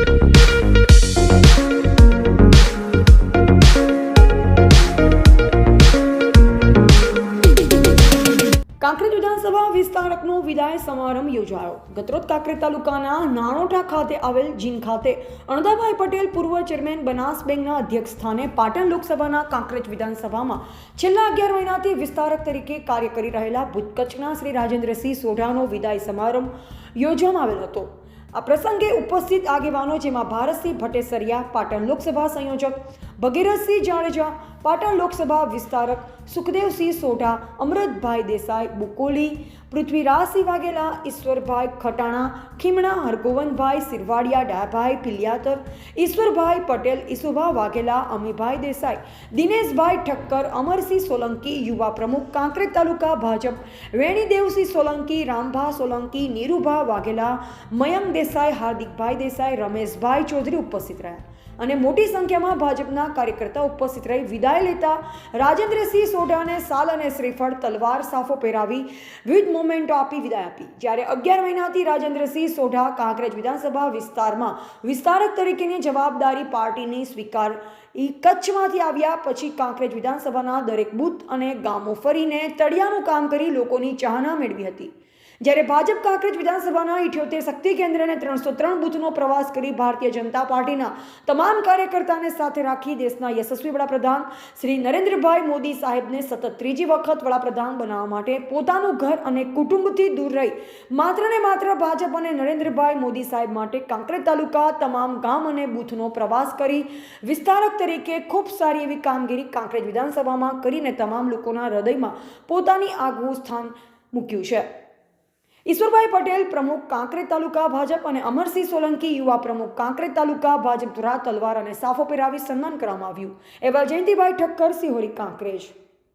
કાંકરેજ વિધાનસભા વિસ્તારકનો વિદાય સમારંભ યોજાયો. ગતરોજ કાંકરેજ તાલુકાના નાણોટા ખાતે આવેલ જીન ખાતે અણદાભાઈ પટેલ પૂર્વ ચેરમેન બનાસ બેંકના અધ્યક્ષ સ્થાને પાટણ લોકસભાના કાંકરેજ વિધાનસભામાં છેલ્લા 11 મહિનાથી વિસ્તારક તરીકે કાર્ય કરી રહેલા ભૂત કચ્છના શ્રી રાજેન્દ્રસિંહ સોઢાનો વિદાય સમારંભ યોજવામાં આવેલ હતો. આ પ્રસંગે ઉપસ્થિત આગેવાનો જેમાં ભારતસિંહ ભટ્ટેસરિયા પાટણ લોકસભા સંયોજક, ભગીરથસિંહ જાડેજા પાટણ લોકસભા વિસ્તારક, સુખદેવસિંહ સોઢા, અમૃતભાઈ દેસાઈ બુકોલી, પૃથ્વીરાજસિંહ વાઘેલા, ઈશ્વરભાઈ ખટાણા ખીમણા, હરગોવનભાઈ સિરવાડિયા, ડાયાભાઈ પિલિયાતર, ઈશ્વરભાઈ પટેલ, ઈસુભા વાઘેલા, અમીભાઈ દેસાઈ, દિનેશભાઈ ઠક્કર, અમરસિંહ સોલંકી, યુવા પ્રમુખ કાંકરેજ તાલુકા ભાજપ વેણીદેવસિંહ સોલંકી, રામભા સોલંકી, નીરુભા વાઘેલા, મયંક દેસાઈ, હાર્દિકભાઈ દેસાઈ, રમેશભાઈ ચૌધરી ઉપસ્થિત રહ્યા અને મોટી સંખ્યામાં ભાજપના કાર્યકર્તાઓ ઉપસ્થિત રહી વિદાય લેતા રાજેન્દ્રસિંહ સોઢાને સાલ અને શ્રીફળ, તલવાર, સાફો પહેરાવી વિવિધ મોમેન્ટો આપી વિદાય આપી. જ્યારે 11 મહિનાથી રાજેન્દ્રસિંહ સોઢા કાંકરેજ વિધાનસભા વિસ્તારમાં વિસ્તારક તરીકેની જવાબદારી પાર્ટીની સ્વીકારી કચ્છમાંથી આવ્યા પછી કાંકરેજ વિધાનસભાના દરેક બૂથ અને ગામો ફરીને તળિયાનું કામ કરી લોકોની ચાહના મેળવી હતી. જ્યારે ભાજપ કાંકરેજ વિધાનસભાના 78 શક્તિ કેન્દ્ર અને 303 બૂથનો પ્રવાસ કરી ભારતીય જનતા પાર્ટીના તમામ કાર્યકર્તાને સાથે રાખી દેશના યશસ્વી વડાપ્રધાન શ્રી નરેન્દ્રભાઈ મોદી સાહેબને સતત ત્રીજી વખત વડાપ્રધાન બનાવવા માટે પોતાનું ઘર અને કુટુંબથી દૂર રહી માત્ર ને માત્ર ભાજપ અને નરેન્દ્રભાઈ મોદી સાહેબ માટે કાંકરેજ તાલુકા તમામ ગામ અને બૂથનો પ્રવાસ કરી વિસ્તારક તરીકે ખૂબ સારી એવી કામગીરી કાંકરેજ વિધાનસભામાં કરીને તમામ લોકોના હૃદયમાં પોતાની આગવું સ્થાન મૂક્યું છે. ઈશ્વરભાઈ પટેલ પ્રમુખ કાંકરેજ તાલુકા ભાજપ અને અમરસિંહ સોલંકી યુવા પ્રમુખ કાંકરેજ તાલુકા ભાજપ દ્વારા તલવાર અને સાફો પહેરાવી સન્માન કરવામાં આવ્યું. એવા જયંતિભાઈ ઠક્કર, સિહોરી, કાંકરેજ.